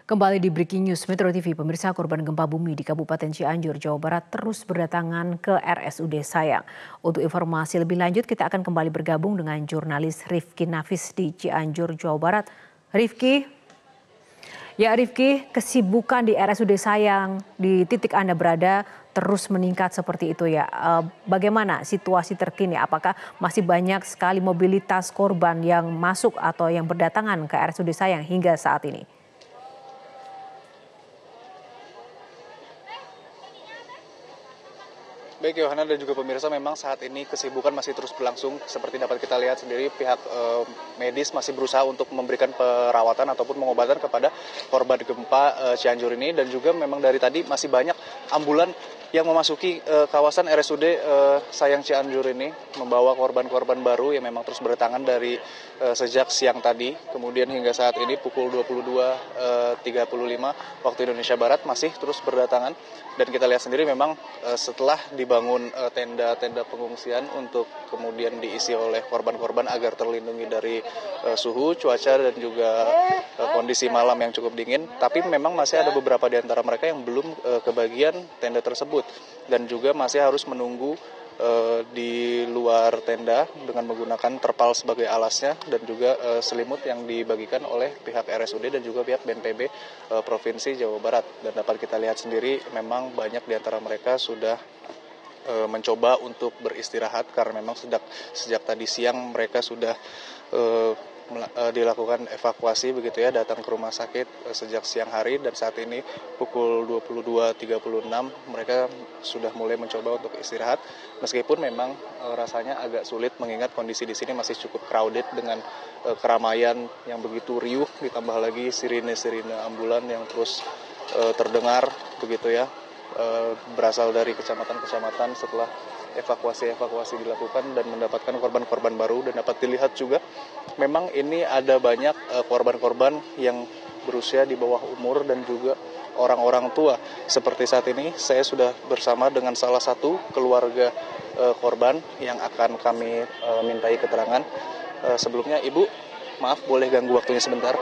Kembali di Breaking News Metro TV, pemirsa korban gempa bumi di Kabupaten Cianjur, Jawa Barat terus berdatangan ke RSUD Sayang. Untuk informasi lebih lanjut, kita akan kembali bergabung dengan jurnalis Rifki Nafis di Cianjur, Jawa Barat. Rifki, kesibukan di RSUD Sayang di titik Anda berada terus meningkat seperti itu ya. Bagaimana situasi terkini? Apakah masih banyak sekali mobilitas korban yang masuk atau yang berdatangan ke RSUD Sayang hingga saat ini? Baik Yohana dan juga pemirsa, memang saat ini kesibukan masih terus berlangsung. Seperti dapat kita lihat sendiri, pihak medis masih berusaha untuk memberikan perawatan ataupun pengobatan kepada korban gempa Cianjur ini. Dan juga memang dari tadi masih banyak ambulan yang memasuki kawasan RSUD Sayang Cianjur ini, membawa korban-korban baru yang memang terus berdatangan dari sejak siang tadi. Kemudian hingga saat ini pukul 22.35 waktu Indonesia Barat masih terus berdatangan. Dan kita lihat sendiri memang setelah dibangun tenda-tenda pengungsian untuk kemudian diisi oleh korban-korban agar terlindungi dari suhu, cuaca dan juga kondisi malam yang cukup dingin. Tapi memang masih ada beberapa di antara mereka yang belum kebagian tenda tersebut dan juga masih harus menunggu di luar tenda dengan menggunakan terpal sebagai alasnya dan juga selimut yang dibagikan oleh pihak RSUD dan juga pihak BNPB Provinsi Jawa Barat. Dan dapat kita lihat sendiri memang banyak di antara mereka sudah mencoba untuk beristirahat karena memang sejak tadi siang mereka sudah dilakukan evakuasi begitu ya, datang ke rumah sakit sejak siang hari, dan saat ini pukul 22.36 mereka sudah mulai mencoba untuk istirahat meskipun memang rasanya agak sulit mengingat kondisi di sini masih cukup crowded dengan keramaian yang begitu riuh, ditambah lagi sirine-sirine ambulan yang terus terdengar begitu ya, berasal dari kecamatan-kecamatan setelah evakuasi dilakukan dan mendapatkan korban-korban baru. Dan dapat dilihat juga memang ini ada banyak korban-korban yang berusia di bawah umur dan juga orang-orang tua. Seperti saat ini saya sudah bersama dengan salah satu keluarga korban yang akan kami mintai keterangan. Sebelumnya Ibu, maaf boleh ganggu waktunya sebentar?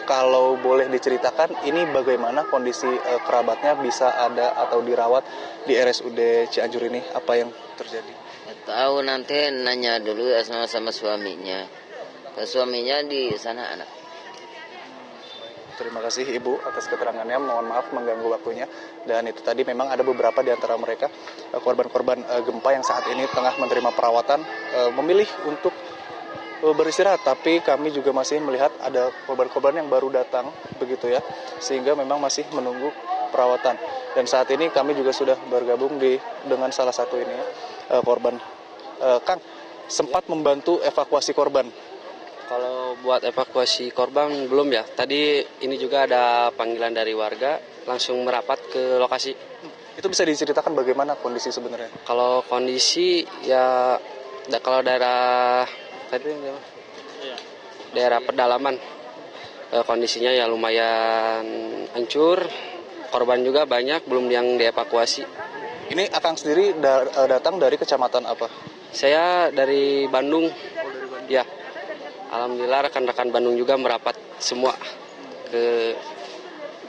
Kalau boleh diceritakan ini bagaimana kondisi kerabatnya bisa ada atau dirawat di RSUD Cianjur ini, apa yang terjadi? Tahu, nanti nanya dulu ya sama suaminya. Suaminya di sana anak. Terima kasih Ibu atas keterangannya, mohon maaf mengganggu waktunya. Dan itu tadi memang ada beberapa di antara mereka korban-korban gempa yang saat ini tengah menerima perawatan memilih untuk beristirahat, tapi kami juga masih melihat ada korban-korban yang baru datang begitu ya, sehingga memang masih menunggu perawatan. Dan saat ini kami juga sudah bergabung dengan salah satu ini korban. Kang, sempat membantu evakuasi korban? Kalau buat evakuasi korban belum ya. Tadi ini juga ada panggilan dari warga langsung merapat ke lokasi. Itu bisa diceritakan bagaimana kondisi sebenarnya? Kalau kondisi ya kalau daerah pedalaman kondisinya ya lumayan hancur, korban juga banyak belum yang dievakuasi. Ini Akang sendiri datang dari kecamatan apa? Saya dari Bandung. Ya, alhamdulillah rekan-rekan Bandung juga merapat semua ke.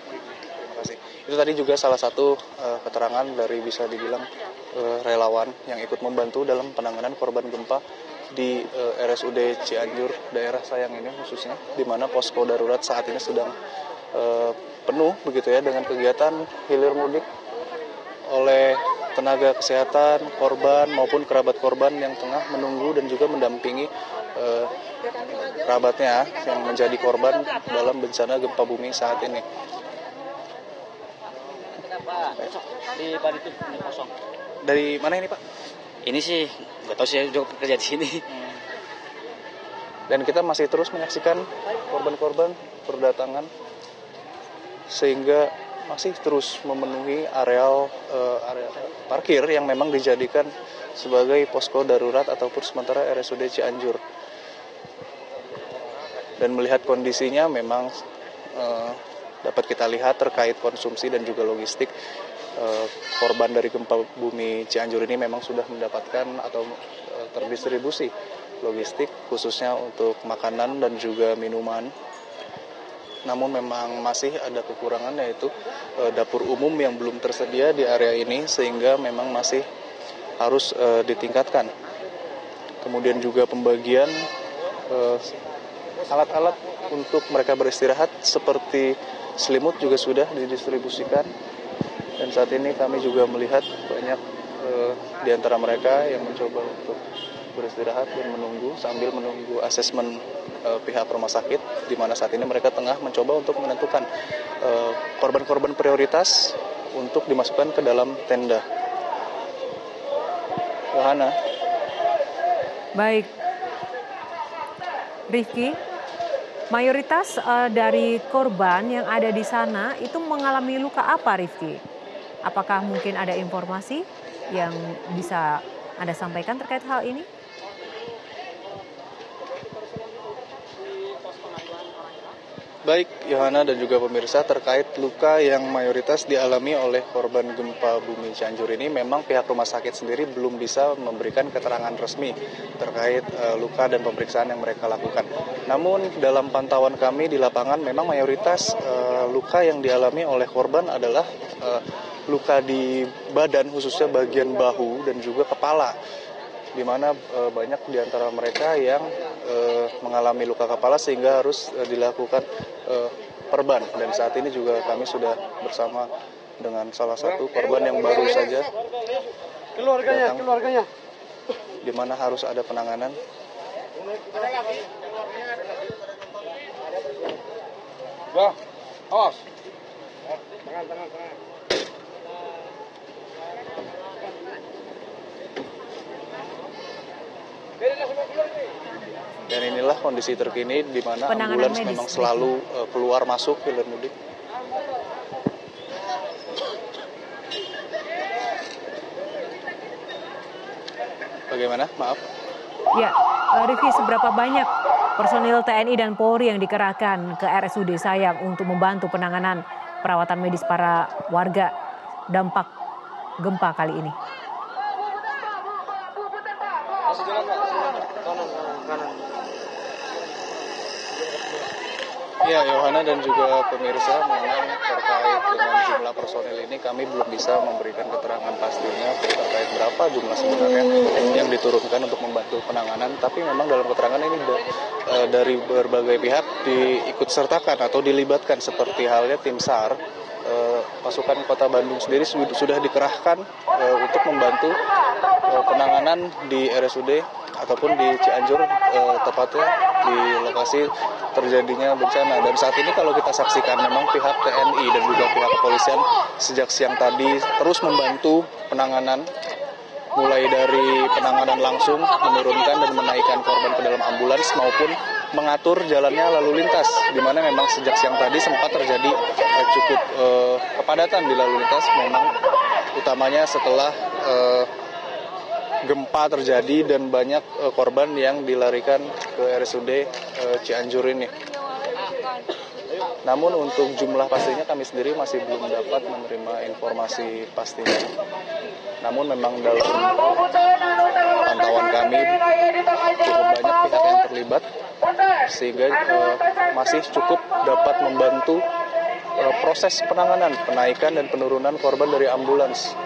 Terima kasih. Itu tadi juga salah satu keterangan dari bisa dibilang relawan yang ikut membantu dalam penanganan korban gempa di RSUD Cianjur daerah Sayang ini khususnya, di mana posko darurat saat ini sedang penuh begitu ya dengan kegiatan hilir mudik oleh tenaga kesehatan korban maupun kerabat korban yang tengah menunggu dan juga mendampingi kerabatnya yang menjadi korban dalam bencana gempa bumi saat ini. Di Paritu ini kosong. Dari mana ini Pak? Ini sih nggak tahu sih, saya juga kerja di sini. Dan kita masih terus menyaksikan korban-korban berdatangan sehingga masih terus memenuhi area parkir yang memang dijadikan sebagai posko darurat ataupun sementara RSUD Cianjur. Dan melihat kondisinya memang dapat kita lihat terkait konsumsi dan juga logistik. Korban dari gempa bumi Cianjur ini memang sudah mendapatkan atau terdistribusi logistik khususnya untuk makanan dan juga minuman. namun memang masih ada kekurangan, yaitu dapur umum yang belum tersedia di area ini sehingga memang masih harus ditingkatkan. Kemudian juga pembagian alat-alat untuk mereka beristirahat seperti selimut juga sudah didistribusikan, dan saat ini kami juga melihat banyak di antara mereka yang mencoba untuk beristirahat dan sambil menunggu asesmen pihak rumah sakit, di mana saat ini mereka tengah mencoba untuk menentukan korban-korban prioritas untuk dimasukkan ke dalam tenda. Yohana. Baik, Rifki, mayoritas dari korban yang ada di sana itu mengalami luka apa, Rifki? Apakah mungkin ada informasi yang bisa Anda sampaikan terkait hal ini? Baik, Yohana dan juga pemirsa, terkait luka yang mayoritas dialami oleh korban gempa bumi Cianjur ini, memang pihak rumah sakit sendiri belum bisa memberikan keterangan resmi terkait luka dan pemeriksaan yang mereka lakukan. Namun dalam pantauan kami di lapangan, memang mayoritas luka yang dialami oleh korban adalah luka di badan, khususnya bagian bahu dan juga kepala, di mana banyak di antara mereka yang mengalami luka kepala sehingga harus dilakukan perban. Dan saat ini juga kami sudah bersama dengan salah satu korban yang baru saja datang, di mana harus ada penanganan. Awas. Dan inilah kondisi terkini di mana ambulans memang selalu keluar masuk hilir mudik. Bagaimana? Maaf. Ya, Rifki, seberapa banyak personil TNI dan Polri yang dikerahkan ke RSUD Sayang untuk membantu penanganan perawatan medis para warga dampak gempa kali ini? Ya, Yohana dan juga pemirsa, memang terkait dengan jumlah personil ini kami belum bisa memberikan keterangan pastinya terkait berapa jumlah sebenarnya yang diturunkan untuk membantu penanganan. Tapi memang dalam keterangan ini dari berbagai pihak diikut sertakan atau dilibatkan, seperti halnya tim SAR. Pasukan Kota Bandung sendiri sudah dikerahkan untuk membantu penanganan di RSUD ataupun di Cianjur, tepatnya di lokasi terjadinya bencana. Dan saat ini kalau kita saksikan, memang pihak TNI dan juga pihak kepolisian sejak siang tadi terus membantu penanganan, mulai dari penanganan langsung, menurunkan dan menaikkan korban ke dalam ambulans, maupun mengatur jalannya lalu lintas, di mana memang sejak siang tadi sempat terjadi cukup kepadatan di lalu lintas, memang utamanya setelah gempa terjadi dan banyak korban yang dilarikan ke RSUD Cianjur ini. Namun untuk jumlah pastinya kami sendiri masih belum dapat menerima informasi pastinya. Namun memang dalam pantauan kami cukup banyak pihak yang terlibat, sehingga masih cukup dapat membantu proses penanganan, penaikan dan penurunan korban dari ambulans.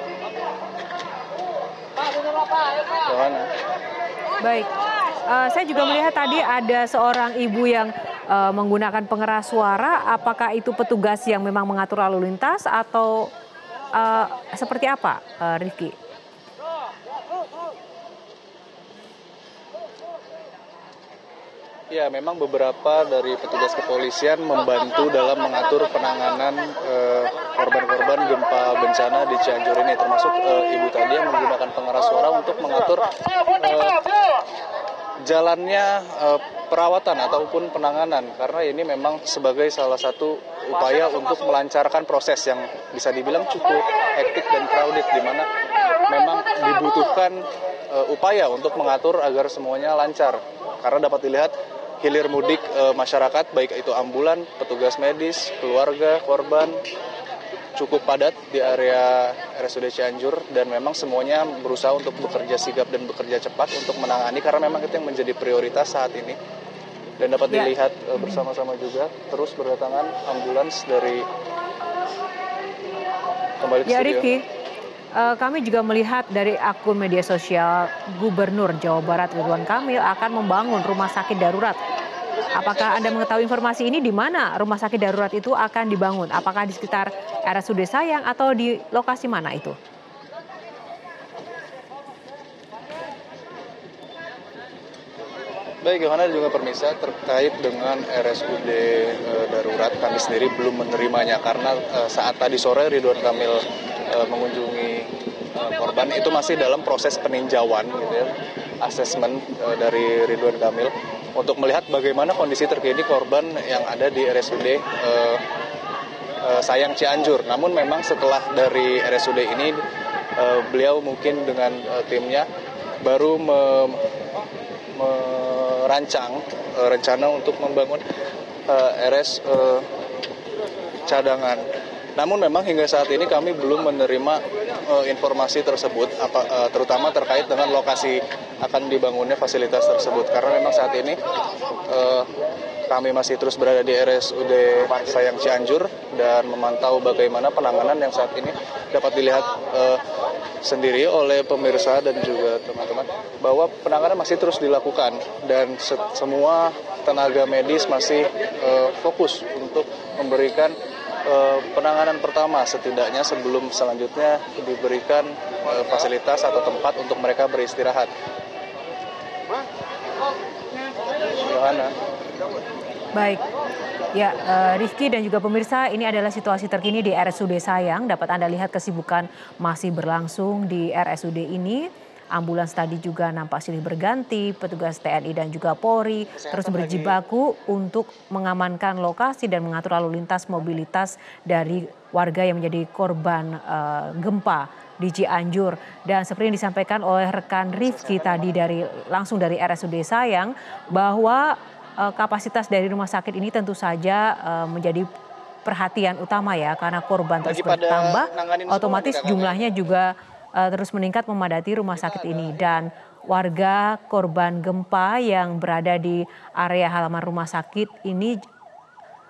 Yohana. Baik, saya juga melihat tadi ada seorang ibu yang menggunakan pengeras suara. Apakah itu petugas yang memang mengatur lalu lintas atau seperti apa, Rifki? Ya, memang beberapa dari petugas kepolisian membantu dalam mengatur penanganan korban-korban gempa bencana di Cianjur ini, termasuk ibu tadi yang menggunakan pengeras suara untuk mengatur jalannya perawatan ataupun penanganan, karena ini memang sebagai salah satu upaya untuk melancarkan proses yang bisa dibilang cukup hektik dan crowded, di mana memang dibutuhkan upaya untuk mengatur agar semuanya lancar, karena dapat dilihat hilir mudik masyarakat, baik itu ambulan, petugas medis, keluarga, korban, cukup padat di area RSUD Cianjur, dan memang semuanya berusaha untuk bekerja sigap dan bekerja cepat untuk menangani, karena memang itu yang menjadi prioritas saat ini. Dan dapat Ya. dilihat bersama-sama juga terus berdatangan ambulans dari kembali ke Ya studio. Rifki, kami juga melihat dari akun media sosial Gubernur Jawa Barat Ridwan Kamil akan membangun rumah sakit darurat. Apakah Anda mengetahui informasi ini di mana rumah sakit darurat itu akan dibangun? Apakah di sekitar RSUD Sayang atau di lokasi mana itu? Baik, Yohana dan juga Permisa, terkait dengan RSUD darurat, kami sendiri belum menerimanya karena saat tadi sore Ridwan Kamil mengunjungi korban itu masih dalam proses peninjauan, gitu ya, asesmen dari Ridwan Kamil untuk melihat bagaimana kondisi terkini korban yang ada di RSUD Sayang Cianjur. Namun memang setelah dari RSUD ini beliau mungkin dengan timnya baru merancang rencana untuk membangun RS cadangan. Namun memang hingga saat ini kami belum menerima informasi tersebut, terutama terkait dengan lokasi akan dibangunnya fasilitas tersebut. Karena memang saat ini kami masih terus berada di RSUD Sayang Cianjur dan memantau bagaimana penanganan yang saat ini dapat dilihat sendiri oleh pemirsa dan juga teman-teman bahwa penanganan masih terus dilakukan dan semua tenaga medis masih fokus untuk memberikan penanganan pertama setidaknya sebelum selanjutnya diberikan fasilitas atau tempat untuk mereka beristirahat. Yohana. Baik, ya Rizky dan juga pemirsa, ini adalah situasi terkini di RSUD Sayang. Dapat Anda lihat kesibukan masih berlangsung di RSUD ini. Ambulans tadi juga nampak silih berganti, petugas TNI dan juga Polri terus berjibaku untuk mengamankan lokasi dan mengatur lalu lintas mobilitas dari warga yang menjadi korban gempa di Cianjur. Dan seperti yang disampaikan oleh rekan Rifki tadi langsung dari RSUD Sayang bahwa kapasitas dari rumah sakit ini tentu saja menjadi perhatian utama ya karena korban terus bertambah, otomatis jumlahnya juga terus meningkat memadati rumah sakit ini. Dan warga korban gempa yang berada di area halaman rumah sakit ini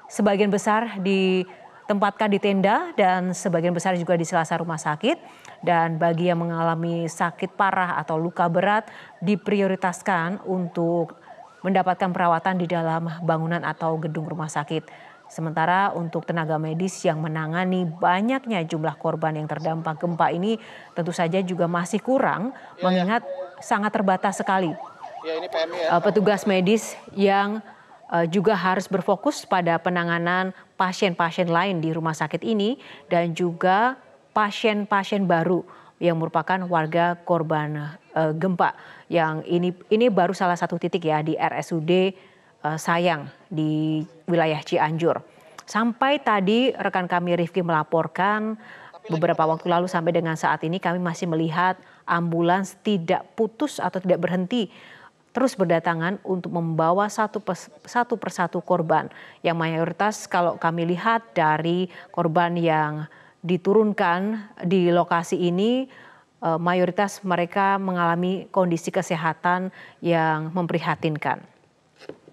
sebagian besar ditempatkan di tenda dan sebagian besar juga di sela-sela rumah sakit. Dan bagi yang mengalami sakit parah atau luka berat diprioritaskan untuk mendapatkan perawatan di dalam bangunan atau gedung rumah sakit. Sementara untuk tenaga medis yang menangani banyaknya jumlah korban yang terdampak gempa ini tentu saja juga masih kurang mengingat sangat terbatas sekali petugas medis yang juga harus berfokus pada penanganan pasien-pasien lain di rumah sakit ini dan juga pasien-pasien baru yang merupakan warga korban gempa. Yang ini baru salah satu titik ya di RSUD Sayang di wilayah Cianjur. Sampai tadi rekan kami Rifki melaporkan beberapa waktu lalu sampai dengan saat ini kami masih melihat ambulans tidak putus atau tidak berhenti terus berdatangan untuk membawa satu persatu korban yang mayoritas kalau kami lihat dari korban yang diturunkan di lokasi ini mayoritas mereka mengalami kondisi kesehatan yang memprihatinkan.